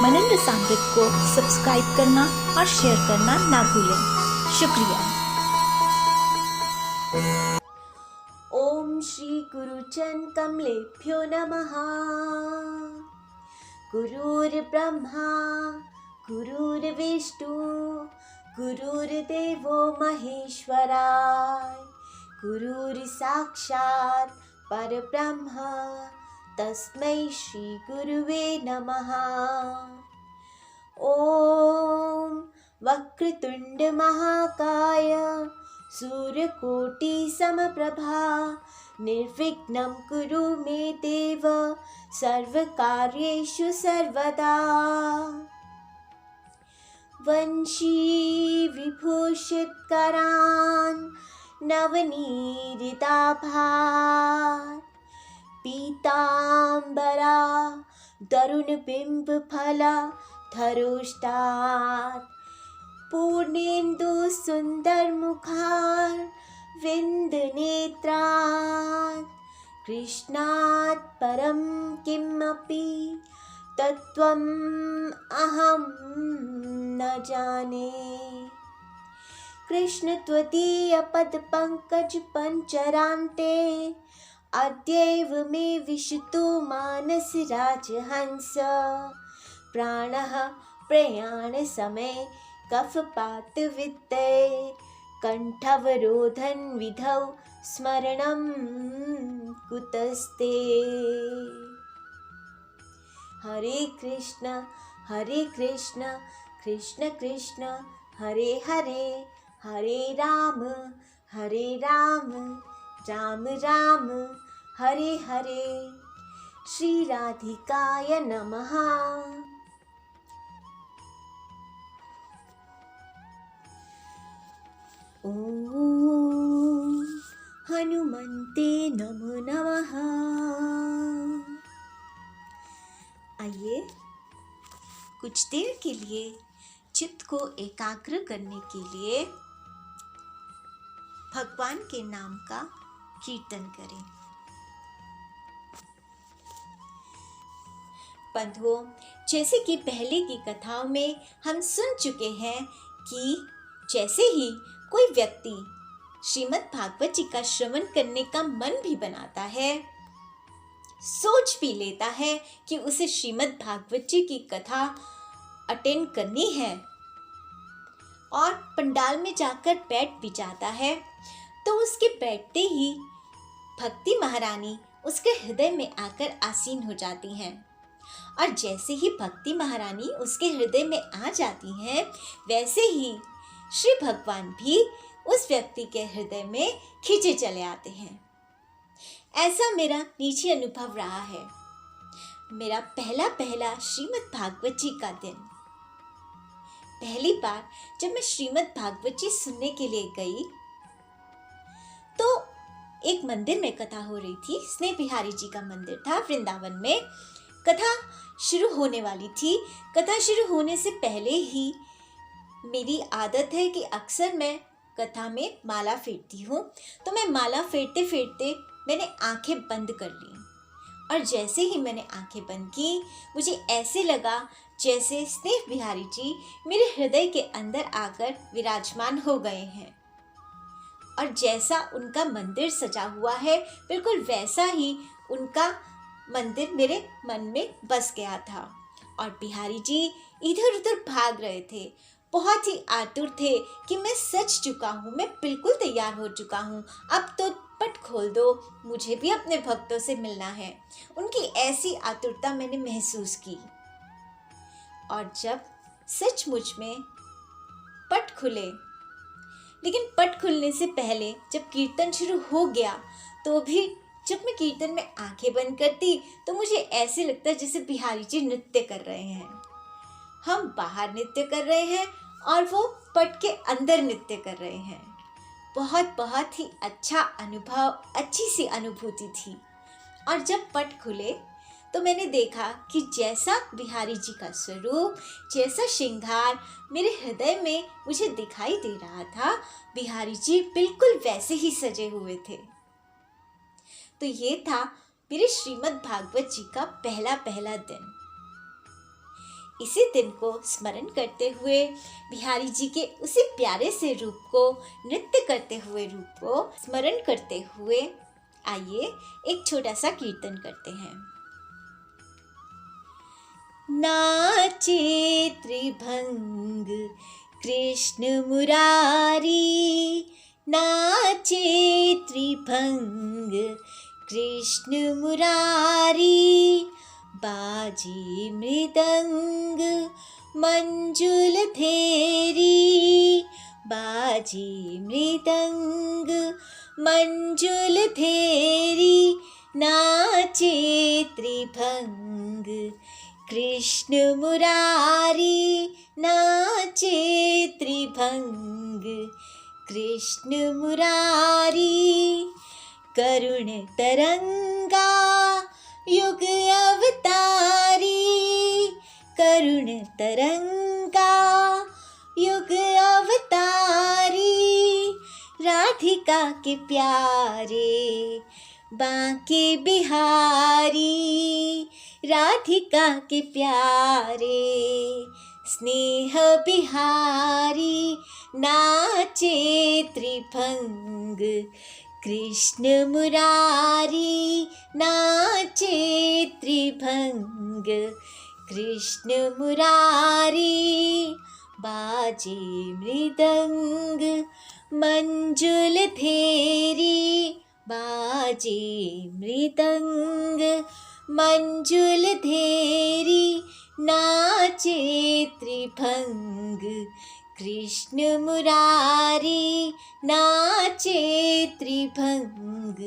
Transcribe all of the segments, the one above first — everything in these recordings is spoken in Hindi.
मनन रसामृत को सब्सक्राइब करना और शेयर करना ना भूलें। शुक्रिया। ओम श्री गुरुचरण कमलेभ्यो नमः। गुरुर्ब्रह्मा गुरुर्विष्णु गुरुर्देवो महेश्वराय। गुरुर्साक्षात् परब्रह्म तस्मै श्री गुरुवे नमः। ओम वक्रतुंड महाकाय सूर्यकोटि समप्रभा निर्विघ्नं कुरु मे देव सर्वकार्येषु सर्वदा। वंशी विभूषित करान् नवनीरिताभात् पीतांबरा दरुणबिंब फला धरुष्टात् पूर्णेन्दु सुंदर मुखार विंद नेत्रात् कृष्णात् परं किमपि तत्त्वम् अहं न जाने। कृष्ण त्वदीय पद पंकज पंचरान्ते अद्यैव मे विशतु मानस राजहंस। प्राणः प्रयाण समय कफपात वित्ते कंठवरोधन विधौ स्मरणं कुतस्ते। हरे कृष्ण कृष्ण कृष्ण हरे हरे हरे राम राम राम हरे हरे। श्री राधिकाय नमः। ओम हनुमन्ते नमो नमः। आइए कुछ देर के लिए चित्त को एकाग्र करने के लिए भगवान के नाम का कीर्तन करें। बंधुओं, जैसे कि पहले की कथाओं में हम सुन चुके हैं कि जैसे ही कोई व्यक्ति श्रीमद् भागवत जी का श्रवण करने का मन भी बनाता है, सोच भी लेता है कि उसे श्रीमद् भागवत जी की कथा अटेंड करनी है और पंडाल में जाकर बैठ भी जाता है, तो उसके बैठते ही भक्ति महारानी उसके हृदय में आकर आसीन हो जाती हैं। और जैसे ही भक्ति महारानी उसके हृदय में आ जाती हैं, वैसे ही श्री भगवान भी उस व्यक्ति के हृदय में खींचे चले आते हैं। ऐसा मेरा निजी अनुभव रहा है। मेरा पहला श्रीमद् भागवत जी का दिन, पहली बार जब मैं श्रीमद् भागवत जी सुनने के लिए गई, तो एक मंदिर में कथा हो रही थी। स्नेह बिहारी जी का मंदिर था वृंदावन में। कथा शुरू होने वाली थी। कथा शुरू होने से पहले ही मेरी आदत है कि अक्सर मैं कथा में माला फेरती हूँ, तो मैं माला फेरते फेरते मैंने आंखें बंद कर ली। और जैसे ही मैंने आंखें बंद की, मुझे ऐसे लगा जैसे स्नेह बिहारी जी मेरे हृदय के अंदर आकर विराजमान हो गए हैं। और जैसा उनका मंदिर सजा हुआ है, बिल्कुल वैसा ही उनका मंदिर मेरे मन में बस गया था। और बिहारी जी इधर उधर भाग रहे थे, बहुत ही आतुर थे कि मैं सच चुका हूँ, मैं बिल्कुल तैयार हो चुका हूँ, अब तो पट खोल दो, मुझे भी अपने भक्तों से मिलना है। उनकी ऐसी आतुरता मैंने महसूस की। और जब सचमुच में पट खुले, लेकिन पट खुलने से पहले जब कीर्तन शुरू हो गया, तो भी जब मैं कीर्तन में आंखें बंद करती तो मुझे ऐसे लगता जैसे बिहारी जी नृत्य कर रहे हैं। हम बाहर नृत्य कर रहे हैं और वो पट के अंदर नृत्य कर रहे हैं। बहुत ही अच्छा अनुभव, अच्छी सी अनुभूति थी। और जब पट खुले तो मैंने देखा कि जैसा बिहारी जी का स्वरूप, जैसा श्रृंगार मेरे हृदय में मुझे दिखाई दे रहा था, बिहारी जी बिल्कुल वैसे ही सजे हुए थे। तो ये था मेरे श्रीमद् भागवत जी का पहला दिन। इसी दिन को स्मरण करते हुए बिहारी जी के उसी प्यारे से रूप को, नृत्य करते हुए रूप को स्मरण करते हुए आइए एक छोटा सा कीर्तन करते हैं। नाचे त्रिभंग कृष्ण मुरारी, नाचे त्रिभंग कृष्ण मुरारी, बाजे मृदंग मंजुल धेरी, बाजे मृदंग मंजुल धेरी, नाचे त्रिभंग कृष्ण मुरारी, नाचे त्रिभंग कृष्ण मुरारी, करुण तरंगा युग अवतारी, करुण तरंगा युग अवतारी, राधिका के प्यारे बांके बिहारी, राधिका के प्यारे स्नेह बिहारी, नाचे त्रिभंग कृष्ण मुरारी, नाचे त्रिभंग कृष्ण मुरारी, बाजे मृदंग मंजुल धेरी, बाजे मृदंग मंजुल धेरी, नाचे त्रिभंग कृष्ण मुरारी, नाचे त्रिभंग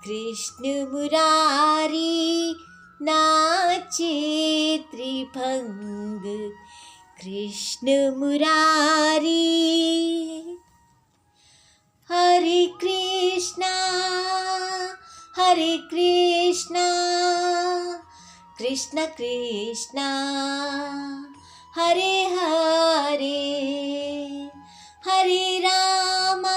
कृष्ण मुरारी, नाचे त्रिभंग कृष्ण मुरारी। हरे कृष्णा कृष्ण कृष्णा हरे हरे, हरे रामा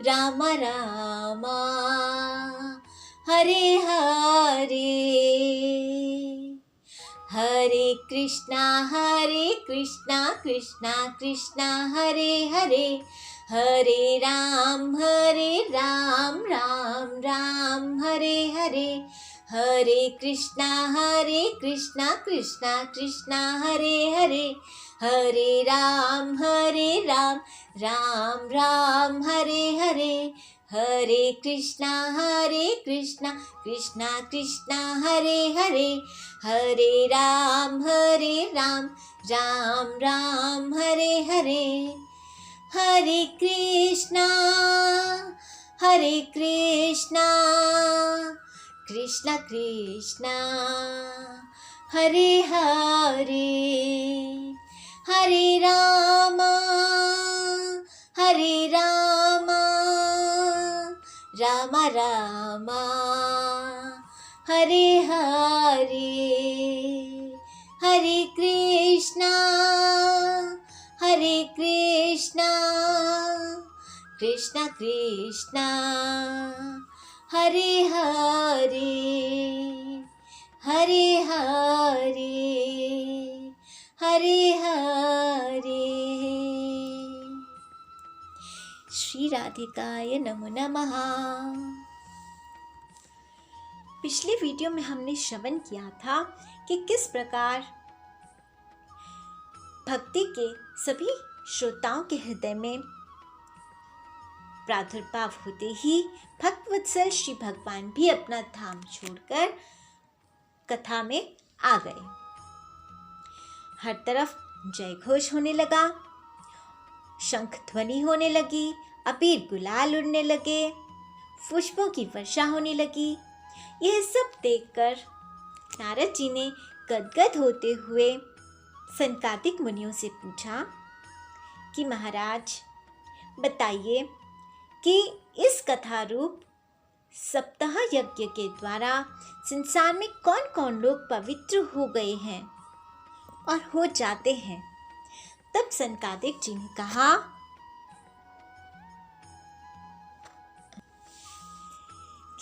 राम रामा हरे हरे, हरे कृष्णा कृष्णा कृष्णा हरे हरे, हरे राम राम राम हरे हरे, हरे कृष्णा कृष्णा कृष्णा हरे हरे, हरे राम राम राम हरे हरे, हरे कृष्णा कृष्णा कृष्णा हरे हरे, हरे राम राम राम हरे हरे, हरे कृष्णा कृष्ण कृष्णा हरे हरे, हरे राम राम राम हरे हरे, हरे कृष्णा कृष्ण कृष्णा हरे हरे, हरे हरे, हरे हरे। श्री राधिकाय नमो नमः। पिछले वीडियो में हमने श्रवण किया था कि किस प्रकार भक्ति के सभी श्रोताओं के हृदय में प्रादुर्भाव होते ही भक्तवत्सल श्री भगवान भी अपना धाम छोड़कर कथा में आ गए। हर तरफ जय घोष होने लगा, शंख ध्वनि होने लगी, अबीर गुलाल उड़ने लगे, पुष्पों की वर्षा होने लगी। यह सब देखकर नारद जी ने गदगद होते हुए सनकादिक मुनियों से पूछा कि महाराज बताइए कि इस कथा रूप सप्ताह यज्ञ के द्वारा संसार में कौन कौन लोग पवित्र हो गए हैं और हो जाते हैं। तब सनकादिक जी ने कहा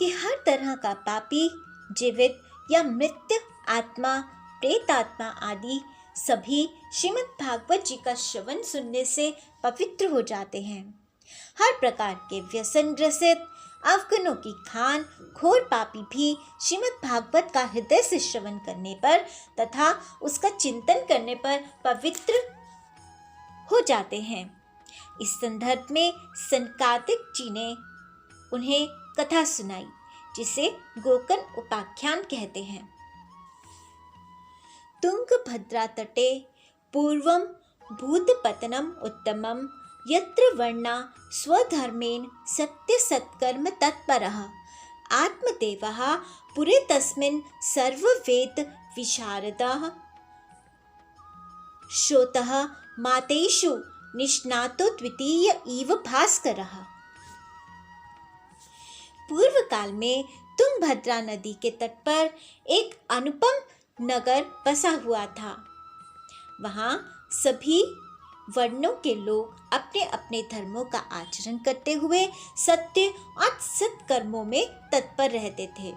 कि हर तरह का पापी, जीवित या मृत आत्मा, प्रेत आत्मा आदि सभी श्रीमद् भागवत जी का श्रवण सुनने से पवित्र हो जाते हैं। हर प्रकार के व्यसन ग्रसित अवगुणों की खान खोर पापी भी श्रीमद् भागवत का हृदय से श्रवण करने पर तथा उसका चिंतन करने पर पवित्र हो जाते हैं। इस संदर्भ में सनकादिक जी ने उन्हें कथा सुनाई, जिसे गोकर्ण उपाख्यान कहते हैं। तुंगभद्रा तटे पूर्वं भूतपतनम उत्तमम यत्र वर्णा स्वधर्मेण सत्य सत्कर्म तत्परः आत्मदेवः पुरे तस्मिन् सर्ववेद विशारदः श्रोतः मातेषु निष्णातो द्वितीय इव भास्करः। पूर्व काल में तुंगभद्रा नदी के तट पर एक अनुपम नगर बसा हुआ था। वहाँ सभी वर्णों के लोग अपने अपने धर्मों का आचरण करते हुए सत्य और सत्कर्मों में तत्पर रहते थे।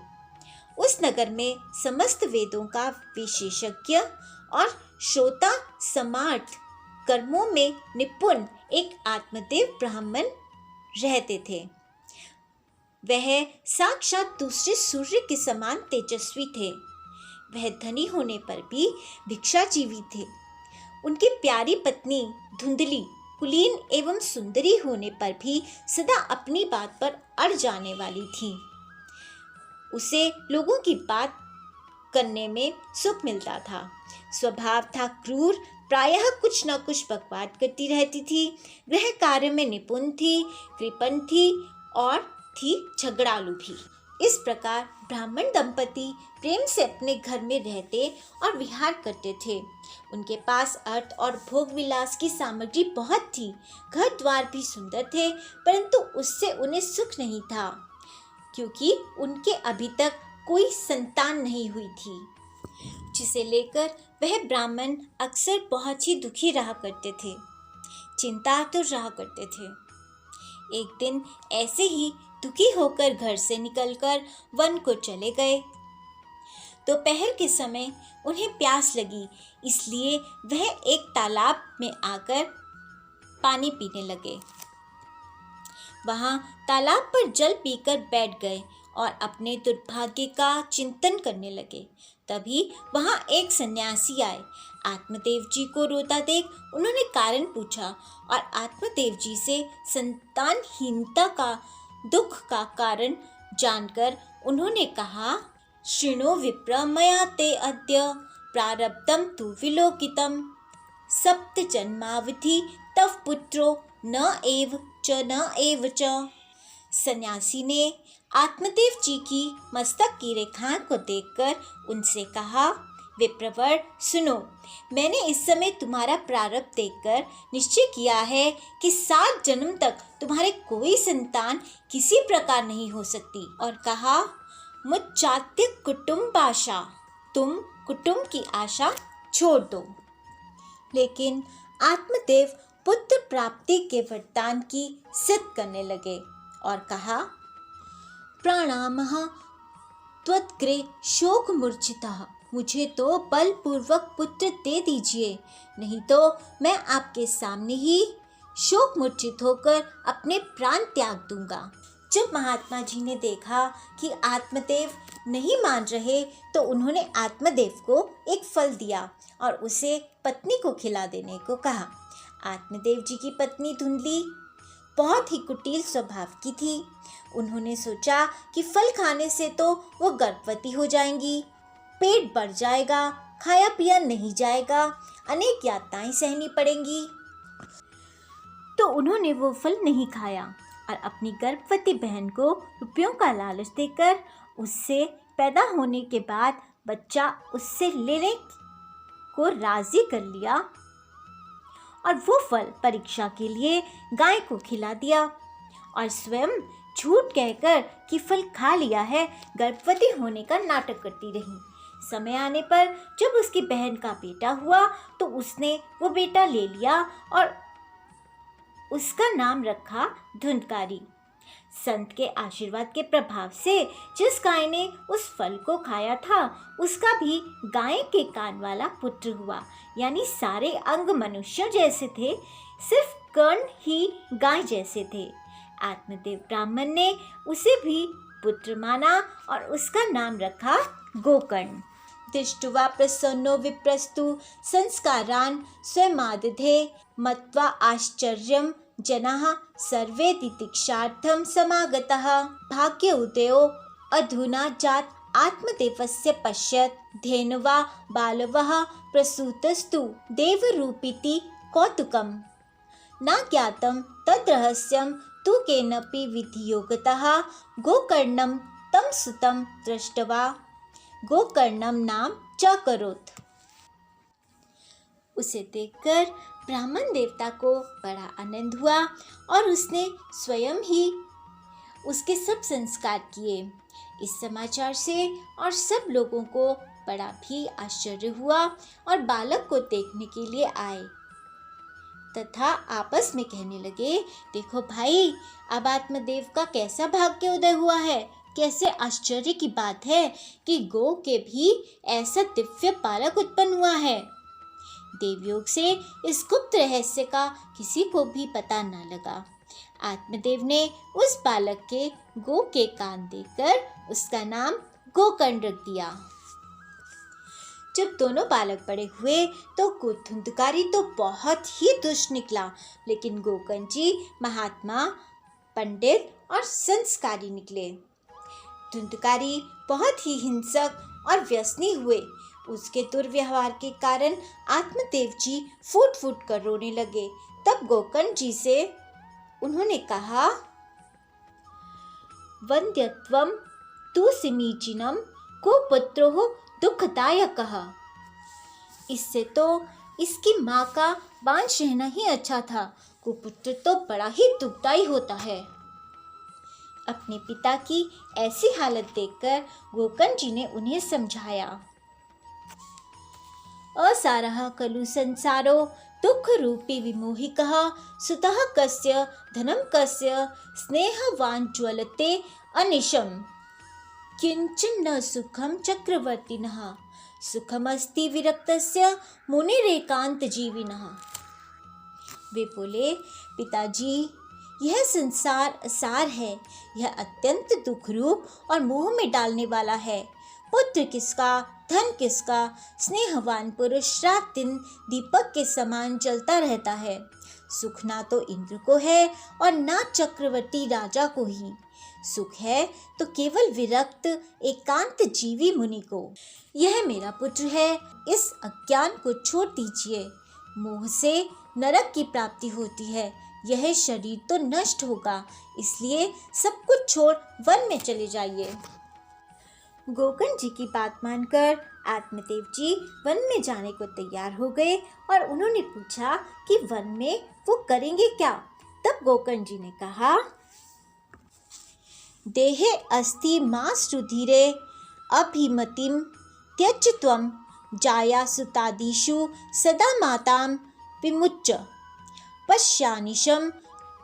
उस नगर में समस्त वेदों का विशेषज्ञ और श्रोता समार्थ कर्मों में निपुण एक आत्मदेव ब्राह्मण रहते थे। वह साक्षात दूसरे सूर्य के समान तेजस्वी थे। वह धनी होने पर भी भिक्षाजीवी थे। उनकी प्यारी पत्नी धुंधली, कुलीन एवं सुंदरी होने पर भी सदा अपनी बात पर अड़ जाने वाली थी। उसे लोगों की बात करने में सुख मिलता था। स्वभाव था क्रूर, प्रायः कुछ न कुछ बकवाद करती रहती थी। गृह कार्य में निपुण थी, कृपण थी और थी झगड़ालू भी। इस प्रकार ब्राह्मण दंपति प्रेम से अपने घर में रहते और विहार करते थे। उनके पास अर्थ और भोग विलास की सामग्री बहुत थी। घर द्वार भी सुंदर थे, परंतु उससे उन्हें सुख नहीं था, क्योंकि उनके अभी तक कोई संतान नहीं हुई थी, जिसे लेकर वह ब्राह्मण अक्सर बहुत ही दुखी रहा करते थे, चिंतातुर रहा करते थे। एक दिन ऐसे ही दुखी होकर घर से निकलकर वन को चले गए। दोपहर के समय उन्हें प्यास लगी, इसलिए वह एक तालाब में आकर पानी पीने लगे। वहां तालाब पर जल पीकर बैठ गए और अपने दुर्भाग्य का चिंतन करने लगे। तभी वहां एक सन्यासी आए। आत्मदेव जी को रोता देख उन्होंने कारण पूछा और आत्मदेव जी से संतानहीनता का दुख का कारण जानकर उन्होंने कहा, शृणु विप्र मया ते अद्य प्रारब्धं तु विलोकितं सप्त जन्मावधि तव पुत्रो न एव च। सन्यासी ने आत्मदेव जी की मस्तक की रेखाएं को देखकर उनसे कहा, विप्रवर सुनो, मैंने इस समय तुम्हारा प्रारब्ध देखकर निश्चय किया है कि 7 जन्म तक तुम्हारे कोई संतान किसी प्रकार नहीं हो सकती, और कहा, मुच्चात्य कुटुम्बाशा, तुम कुटुंब की आशा छोड़ दो। लेकिन आत्मदेव पुत्र प्राप्ति के वरदान की सिद्ध करने लगे और कहा, प्रणामः त्वद्गृहे शोक मूर्छितः, मुझे तो बलपूर्वक पुत्र दे दीजिए, नहीं तो मैं आपके सामने ही शोक मूर्छित होकर अपने प्राण त्याग दूंगा। जब महात्मा जी ने देखा कि आत्मदेव नहीं मान रहे, तो उन्होंने आत्मदेव को एक फल दिया और उसे पत्नी को खिला देने को कहा। आत्मदेव जी की पत्नी धुंधली बहुत ही कुटिल स्वभाव की थी। उन्होंने सोचा कि फल खाने से तो वो गर्भवती हो जाएंगी, पेट बढ़ जाएगा, खाया पिया नहीं जाएगा, अनेक यातनाएं सहनी पड़ेंगी। तो उन्होंने वो फल नहीं खाया और अपनी गर्भवती बहन को रुपयों का लालच देकर उससे पैदा होने के बाद बच्चा उससे लेने को राजी कर लिया और वो फल परीक्षा के लिए गाय को खिला दिया और स्वयं झूठ कहकर कि फल खा लिया है, गर्भवती होने का नाटक करती रही। समय आने पर जब उसकी बहन का बेटा हुआ तो उसने वो बेटा ले लिया और उसका नाम रखा धुंधकारी। संत के आशीर्वाद के प्रभाव से जिस गाय ने उस फल को खाया था उसका भी गाय के कान वाला पुत्र हुआ। यानी सारे अंग मनुष्य जैसे थे, सिर्फ कर्ण ही गाय जैसे थे। आत्मदेव ब्राह्मण ने उसे भी पुत्र माना और उसका नाम रखा गोकर्ण। दृष्ट्वा प्रसन्नो विप्रस्तु संस्कारान् स्वयमादधे मत्वा आश्चर्यं जनाः सर्वे तितिक्षार्थं समागतः। भाग्य उदयो अधुना जात आत्मदेवस्य पश्यत् धेनुवा बालवः प्रसूतस्तु देवरूपीति कौतुकम्। न ज्ञातं तद्रहस्यं तु केनपि विधियोगतः। गोकर्णं तं सुतं दृष्ट्वा गोकर्णम नाम चकरोत्। उसे देखकर ब्राह्मण देवता को बड़ा आनंद हुआ और उसने स्वयं ही उसके सब संस्कार किए। इस समाचार से और सब लोगों को बड़ा भी आश्चर्य हुआ और बालक को देखने के लिए आए तथा आपस में कहने लगे, देखो भाई, अब आत्मदेव का कैसा भाग्य उदय हुआ है। कैसे आश्चर्य की बात है कि गो के भी ऐसा दिव्य बालक उत्पन्न हुआ है। देवयोग से इस गुप्त रहस्य का किसी को भी पता न लगा। आत्मदेव ने उस बालक के गो के कान देखकर उसका नाम गोकर्ण रख दिया। जब दोनों बालक बड़े हुए तो धुंधकारी तो बहुत ही दुष्ट निकला, लेकिन गोकर्ण जी महात्मा, पंडित और संस्कारी निकले। धुंधकारी बहुत ही हिंसक और व्यसनी हुए। उसके दुर्व्यवहार के कारण आत्मदेव जी फूट फूट कर रोने लगे। तब गोकर्ण जी से उन्होंने कहा, वन्द्यत्वं तु समीचीनं को पुत्रो दुखदायकः। इससे तो इसकी माँ का बांझ रहना ही अच्छा था। कुपुत्र तो बड़ा ही दुखदायी होता है। अपने पिता की ऐसी हालत देखकर गोकर्ण जी ने उन्हें समझाया, असारः खलु संसारो दुख रूपी विमोहिकः सुतः कस्य धनं कस्य स्नेहवान् ज्वलते अनिशम् किंचन न सुखम चक्रवर्तिनः सुखमस्ति विरक्तस्य मुनिरेकांत जीविनः। वे बोले, पिताजी, यह संसार असार है। यह अत्यंत दुखरूप और मोह में डालने वाला है। पुत्र किसका, धन किसका, स्नेहवान पुरुष रात दिन दीपक के समान जलता रहता है। सुख ना तो इंद्र को है और ना चक्रवर्ती राजा को ही। सुख है तो केवल विरक्त एकांत जीवी मुनि को। यह मेरा पुत्र है, इस अज्ञान को छोड़ दीजिए। मोह से नरक की प्राप्ति होती है। यह शरीर तो नष्ट होगा, इसलिए सब कुछ छोड़ वन में चले जाइए। गोकर्ण जी की बात मानकर आत्मदेव जी वन में जाने को तैयार हो गए और उन्होंने पूछा कि वन में वो करेंगे क्या। तब गोकर्ण जी ने कहा, देहे अस्ति मास रुधिरे अभिमतिम त्यज त्वं जाया सुतादिषु सदा मातां विमुच्य पश्यानिशं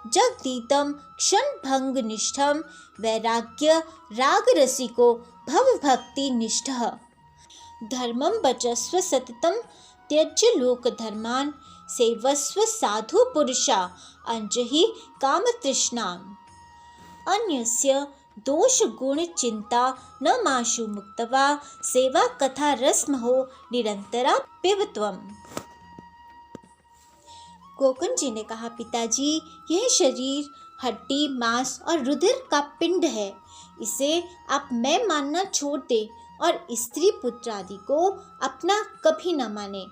जगदीतं क्षणभंगनिष्ठं वैराग्य रागरसिको भवभक्तिनिष्ठः धर्मं भजस्व सततं त्यज्य लोकधर्मान् सेवस्व साधु पुरुषा अंजहि कामतृष्णाम् अन्यस्य दोष गुण चिंता न माशु मुक्तवा सेवा कथा रसमहो निरंतरा पिबत्वम्। गोकर्ण जी ने कहा, पिताजी, यह शरीर हड्डी, मांस और रुधिर का पिंड है। इसे आप मैं मानना छोड़ दे और स्त्री पुत्र आदि को अपना कभी न माने।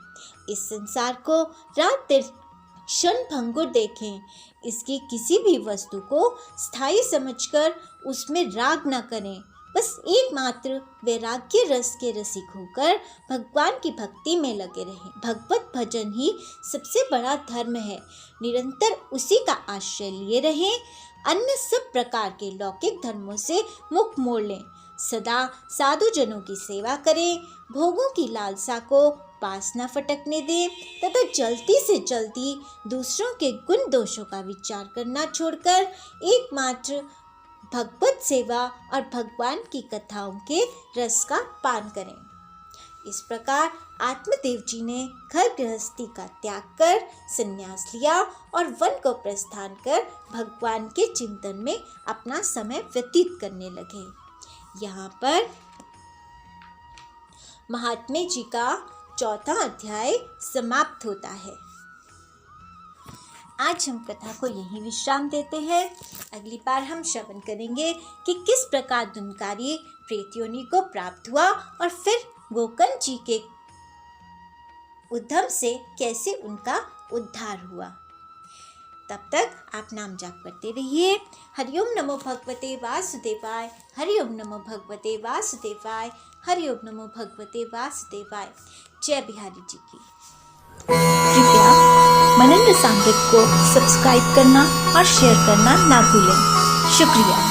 इस संसार को रात दिन क्षणभंगुर देखें। इसकी किसी भी वस्तु को स्थायी समझकर उसमें राग न करें। बस एकमात्र वैराग्य रस के रसिक होकर भगवान की भक्ति में लगे रहें। भगवत भजन ही सबसे बड़ा धर्म है। निरंतर उसी का आश्रय लिए रहें। अन्य सब प्रकार के लौकिक धर्मों से मुख मोड़ लें। सदा साधु जनों की सेवा करें। भोगों की लालसा को पास न फटकने दें तथा जल्दी से जल्दी दूसरों के गुण दोषों का विचार करना छोड़कर एकमात्र भगवत सेवा और भगवान की कथाओं के रस का पान करें। इस प्रकार आत्मदेव जी ने घर गृहस्थी का त्याग कर संन्यास लिया और वन को प्रस्थान कर भगवान के चिंतन में अपना समय व्यतीत करने लगे। यहाँ पर महात्मे जी का 4वां अध्याय समाप्त होता है। आज हम कथा को यहीं विश्राम देते हैं। अगली बार हम श्रवण करेंगे कि किस प्रकार धुनकारी प्रेत योनि को प्राप्त हुआ और फिर गोकर्ण जी के उद्यम से कैसे उनका उद्धार हुआ। तब तक आप नाम जाप करते रहिए। हरिओम नमो भगवते वासुदेवाय, हरिओम नमो भगवते वासुदेवाय, हरिओम नमो भगवते वासुदेवाय। जय बिहारी जी की। कृपया मनन रसामृत को सब्सक्राइब करना और शेयर करना ना भूलें। शुक्रिया।